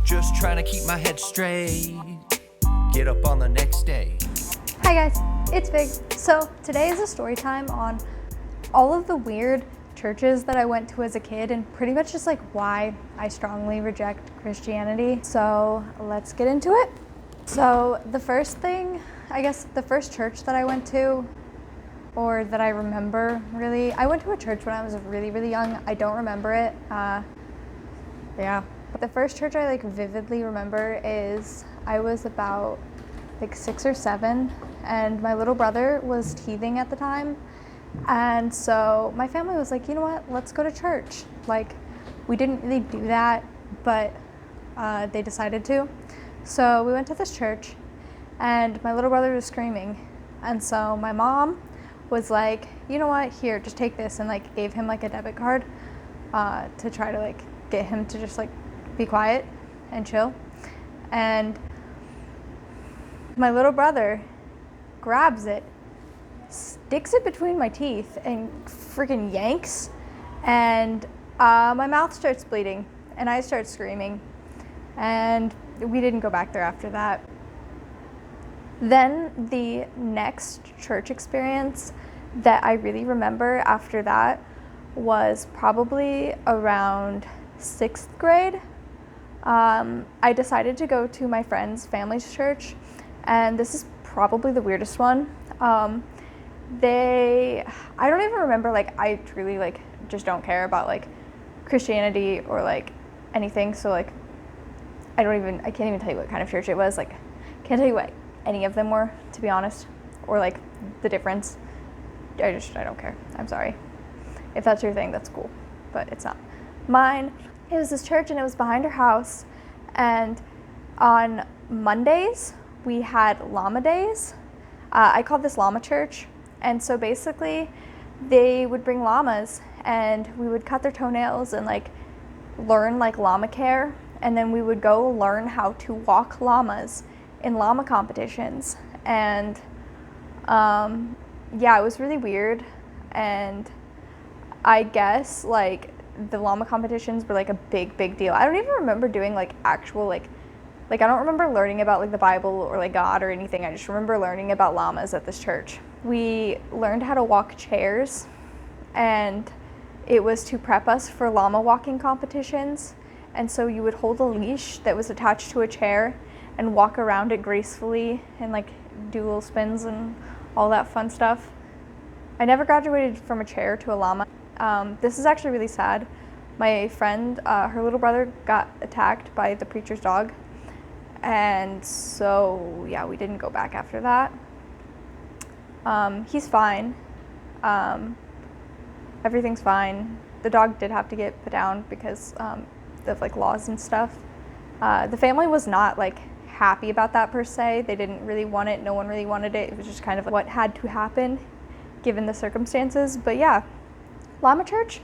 Just trying to keep my head straight, get up on the next day. Hi guys, it's Big. So today is a story time on all of the weird churches that I went to as a kid and pretty much just like why I strongly reject Christianity. So let's get into it. So the first thing, I guess the first church that I went to, or that I remember really, I went to a church when I was really, really young. I don't remember it. Yeah. But the first church I like vividly remember is I was about like 6 or 7 and my little brother was teething at the time. And so my family was like, you know what, let's go to church. Like, we didn't really do that, but they decided to. So we went to this church and my little brother was screaming. And so my mom was like, you know what, here, just take this, and like gave him like a debit card to try to like get him to just like be quiet and chill. And my little brother grabs it, sticks it between my teeth, and freaking yanks, and my mouth starts bleeding, and I start screaming, and we didn't go back there after that. Then the next church experience that I really remember after that was probably around 6th grade. I decided to go to my friend's family's church, and this is probably the weirdest one. I don't even remember, like, I truly like just don't care about like Christianity or like anything, so like I can't even tell you what kind of church it was. Like, can't tell you what any of them were, to be honest, or like the difference. I don't care. I'm sorry. If that's your thing, that's cool, but it's not mine. It was this church and it was behind her house, and on Mondays we had llama days. I called this Llama Church, and so basically they would bring llamas and we would cut their toenails and like learn like llama care, and then we would go learn how to walk llamas in llama competitions. And yeah, it was really weird, and I guess like the llama competitions were like a big deal. I don't even remember doing like actual like I don't remember learning about like the Bible or like God or anything. I just remember learning about llamas at this church. We learned how to walk chairs, and it was to prep us for llama walking competitions. And so you would hold a leash that was attached to a chair and walk around it gracefully and like do little spins and all that fun stuff. I never graduated from a chair to a llama. This is actually really sad. My friend, her little brother got attacked by the preacher's dog, and so yeah, we didn't go back after that. He's fine. Everything's fine. The dog did have to get put down because of like laws and stuff. The family was not like happy about that per se. They didn't really want it. No one really wanted it. It was just kind of what had to happen given the circumstances. But yeah, Llama Church,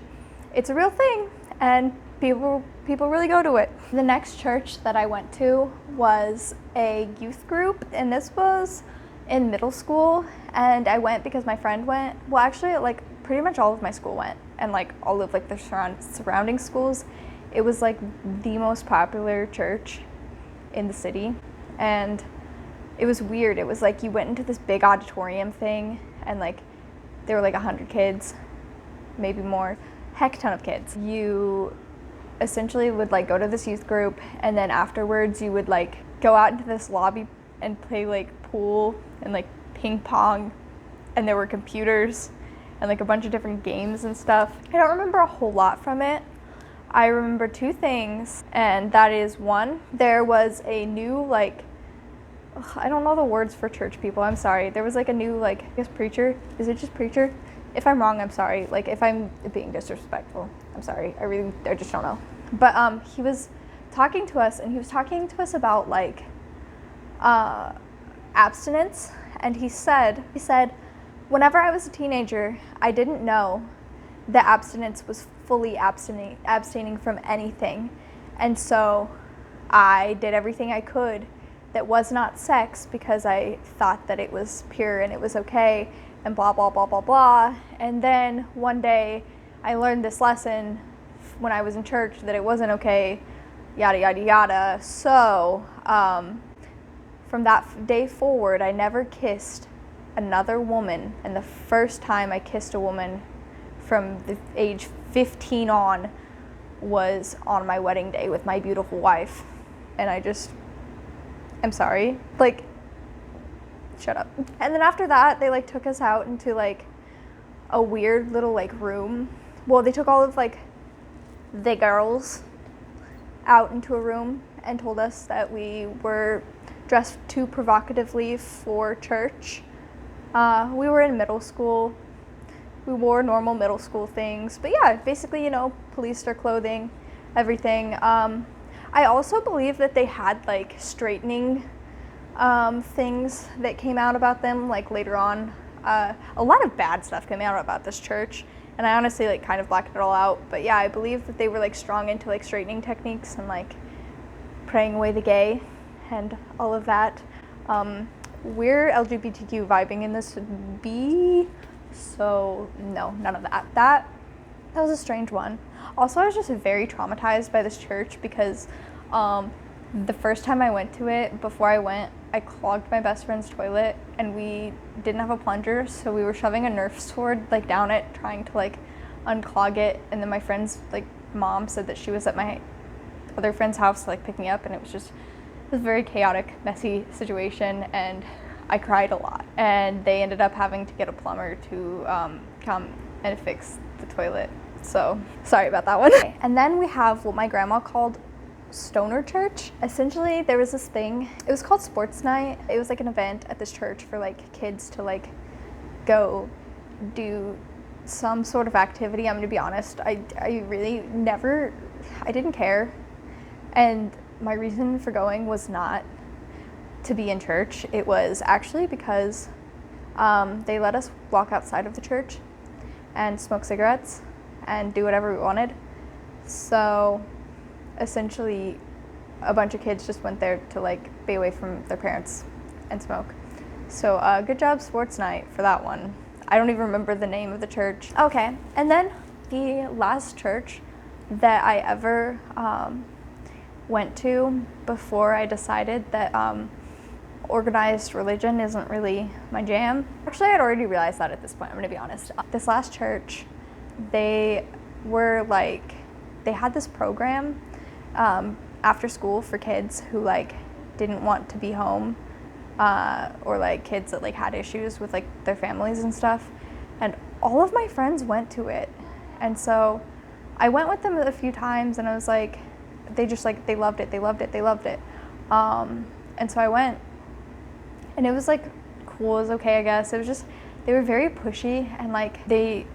it's a real thing, and people really go to it. The next church that I went to was a youth group, and this was in middle school, and I went because my friend went. Well, actually, like pretty much all of my school went, and like all of like the surrounding schools. It was like the most popular church in the city, and it was weird. It was like you went into this big auditorium thing, and like there were like 100 kids, maybe more, heck ton of kids. You essentially would like go to this youth group, and then afterwards you would like go out into this lobby and play like pool and like ping pong, and there were computers and like a bunch of different games and stuff. I don't remember a whole lot from it. I remember 2 things, and that is, 1, there was a new like, I don't know the words for church people, I'm sorry. There was like a new like, I guess preacher, is it just preacher? If I'm wrong, I'm sorry. Like if I'm being disrespectful, I'm sorry. I just don't know. But he was talking to us, and he was talking to us about like abstinence, and he said, whenever I was a teenager, I didn't know that abstinence was fully abstaining from anything. And so I did everything I could that was not sex because I thought that it was pure and it was okay. and blah, blah, blah, blah, blah. And then one day I learned this lesson when I was in church that it wasn't okay, yada, yada, yada. So from that day forward, I never kissed another woman. And the first time I kissed a woman from the age 15 on was on my wedding day with my beautiful wife. And I'm sorry, like, shut up. And then after that, they like took us out into like a weird little like room. Well, they took all of like the girls out into a room and told us that we were dressed too provocatively for church. We were in middle school. We wore normal middle school things, but yeah, basically, policed our clothing, everything. I also believe that they had like straightening things that came out about them like later on. A lot of bad stuff came out about this church, and I honestly like kind of blacked it all out. But yeah, I believe that they were like strong into like straightening techniques and like praying away the gay and all of that. We're LGBTQ vibing in this B. So no, none of that. That was a strange one. Also, I was just very traumatized by this church because the first time I went to it, before I went, I clogged my best friend's toilet and we didn't have a plunger, so we were shoving a Nerf sword like down it, trying to like unclog it. And then my friend's like mom said that she was at my other friend's house to like pick me up, and it was a very chaotic, messy situation, and I cried a lot. And they ended up having to get a plumber to come and fix the toilet. So sorry about that one. And then we have what my grandma called stoner church. Essentially, there was this thing, it was called sports night. It was like an event at this church for like kids to like go do some sort of activity. I'm gonna be honest, I really never, I didn't care. And my reason for going was not to be in church. It was actually because they let us walk outside of the church and smoke cigarettes and do whatever we wanted. So essentially a bunch of kids just went there to like be away from their parents and smoke. So good job sports night for that one. I don't even remember the name of the church. Okay, and then the last church that I ever went to before I decided that organized religion isn't really my jam. Actually, I had already realized that at this point, I'm gonna be honest. This last church, they had this program after school for kids who like didn't want to be home, or like kids that like had issues with like their families and stuff. And all of my friends went to it. And so I went with them a few times, and I was like, they loved it. And so I went, and it was like cool, it was okay, I guess. It was just, they were very pushy, and like they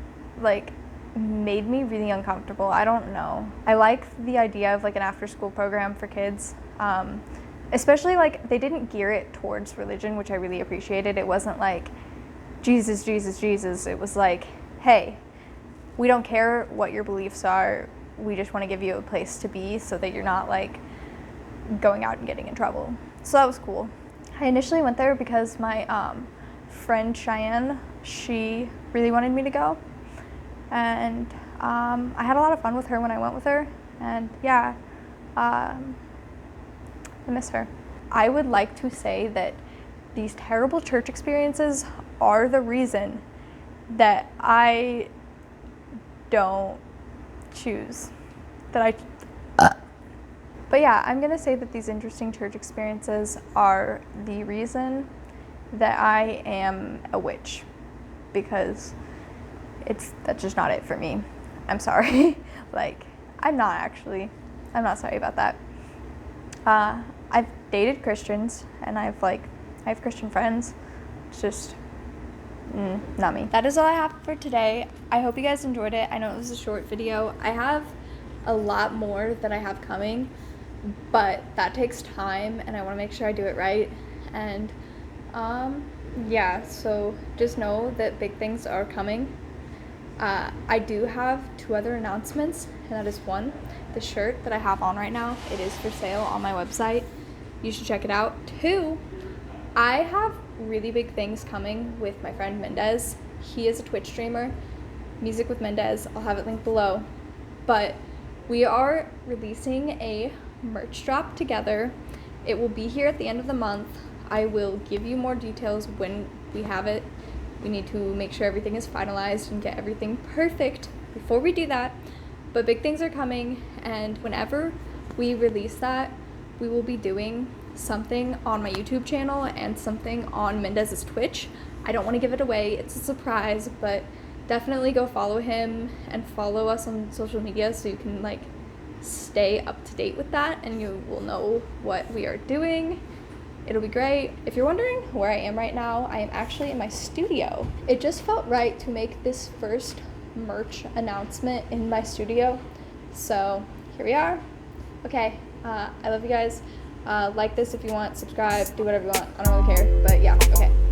like made me really uncomfortable. I don't know. I like the idea of like an after school program for kids, especially like they didn't gear it towards religion, which I really appreciated. It wasn't like Jesus, Jesus, Jesus. It was like, hey, we don't care what your beliefs are. We just want to give you a place to be so that you're not like going out and getting in trouble. So that was cool. I initially went there because my friend Cheyenne, she really wanted me to go. And I had a lot of fun with her when I went with her. And yeah, I miss her. I would like to say that these terrible church experiences are the reason that I don't choose But yeah, I'm gonna say that these interesting church experiences are the reason that I am a witch, because that's just not it for me. I'm sorry. I'm not sorry about that. I've dated Christians, and I have Christian friends. It's just not me. That is all I have for today. I hope you guys enjoyed it. I know it was a short video. I have a lot more that I have coming, but that takes time, and I want to make sure I do it right. And yeah, so just know that big things are coming. I do have 2 other announcements, and that is 1, the shirt that I have on right now. It is for sale on my website. You should check it out. 2, I have really big things coming with my friend Mendez. He is a Twitch streamer, Music with Mendez. I'll have it linked below. But we are releasing a merch drop together. It will be here at the end of the month. I will give you more details when we have it. We need to make sure everything is finalized and get everything perfect before we do that. But big things are coming, and whenever we release that, we will be doing something on my YouTube channel and something on Mendez's Twitch. I don't want to give it away. It's a surprise, but definitely go follow him and follow us on social media so you can like stay up to date with that and you will know what we are doing. It'll be great. If you're wondering where I am right now, I am actually in my studio. It just felt right to make this first merch announcement in my studio. So here we are. Okay, I love you guys. Like this if you want, subscribe, do whatever you want. I don't really care, but yeah, okay.